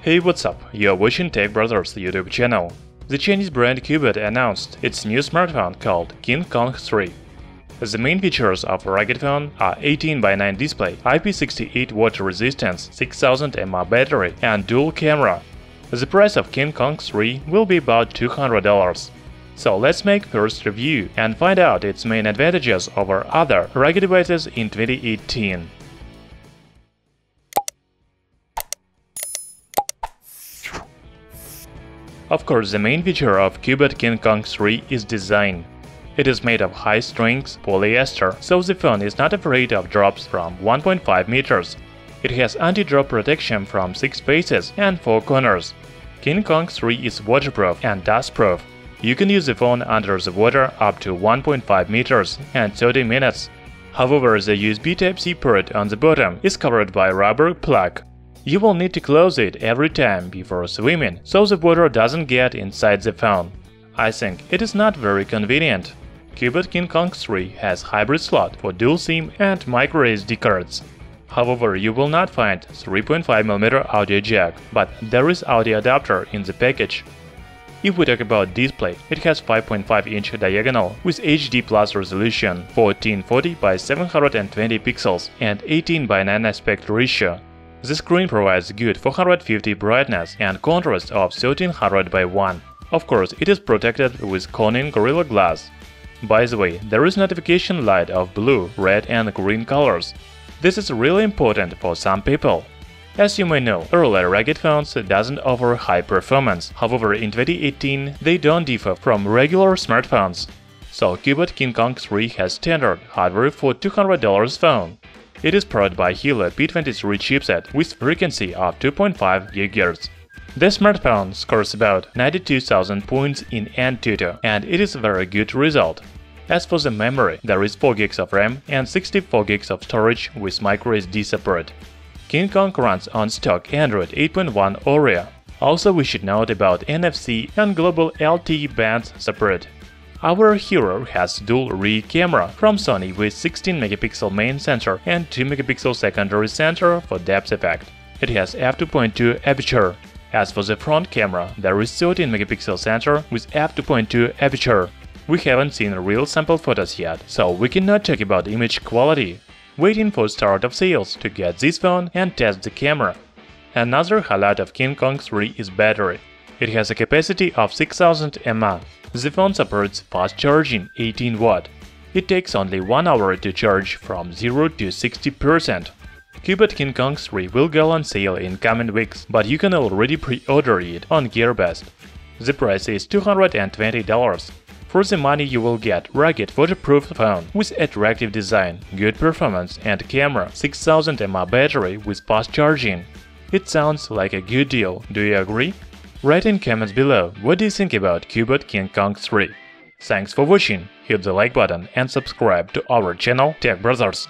Hey, what's up? You're watching Tech Brothers YouTube channel. The Chinese brand CUBOT announced its new smartphone called King Kong 3. The main features of a rugged phone are 18:9 display, IP68 water resistance, 6000 mAh battery, and dual camera. The price of King Kong 3 will be about $200. So let's make first review and find out its main advantages over other rugged devices in 2018. Of course, the main feature of CUBOT King Kong 3 is design. It is made of high-strength polyester, so the phone is not afraid of drops from 1.5 meters. It has anti-drop protection from 6 faces and 4 corners. King Kong 3 is waterproof and dustproof. You can use the phone under the water up to 1.5 meters and 30 minutes. However, the USB Type-C port on the bottom is covered by a rubber plug. You will need to close it every time before swimming, so the water doesn't get inside the phone. I think it is not very convenient. CUBOT King Kong 3 has hybrid slot for dual SIM and microSD cards. However, you will not find 3.5mm audio jack, but there is audio adapter in the package. If we talk about display, it has 5.5-inch diagonal with HD Plus resolution, 1440 by 720 pixels and 18:9 aspect ratio. The screen provides good 450 brightness and contrast of 1300 by 1. Of course, it is protected with Corning Gorilla Glass. By the way, there is notification light of blue, red and green colors. This is really important for some people. As you may know, earlier rugged phones doesn't offer high performance. However, in 2018, they don't differ from regular smartphones. So CUBOT King Kong 3 has standard hardware for $200 phone. It is powered by Helio P23 chipset with frequency of 2.5 GHz. The smartphone scores about 92,000 points in Antutu, and it is a very good result. As for the memory, there is 4 GB of RAM and 64 GB of storage with microSD support. King Kong runs on stock Android 8.1 Oreo. Also, we should note about NFC and global LTE bands support. Our hero has dual rear camera from Sony with 16-megapixel main sensor and 2-megapixel secondary sensor for depth effect. It has f2.2 aperture. As for the front camera, there is 13-megapixel sensor with f2.2 aperture. We haven't seen real sample photos yet, so we cannot talk about image quality. Waiting for start of sales to get this phone and test the camera. Another highlight of King Kong 3 is battery. It has a capacity of 6000 mAh. The phone supports fast charging 18 Watt. It takes only 1 hour to charge from 0 to 60%. CUBOT King Kong 3 will go on sale in coming weeks, but you can already pre-order it on GearBest. The price is $220. For the money you will get rugged waterproof phone with attractive design, good performance and camera, 6000 mAh battery with fast charging. It sounds like a good deal, do you agree? Write in comments below what do you think about CUBOT King Kong 3. Thanks for watching, hit the like button and subscribe to our channel Tech Brothers.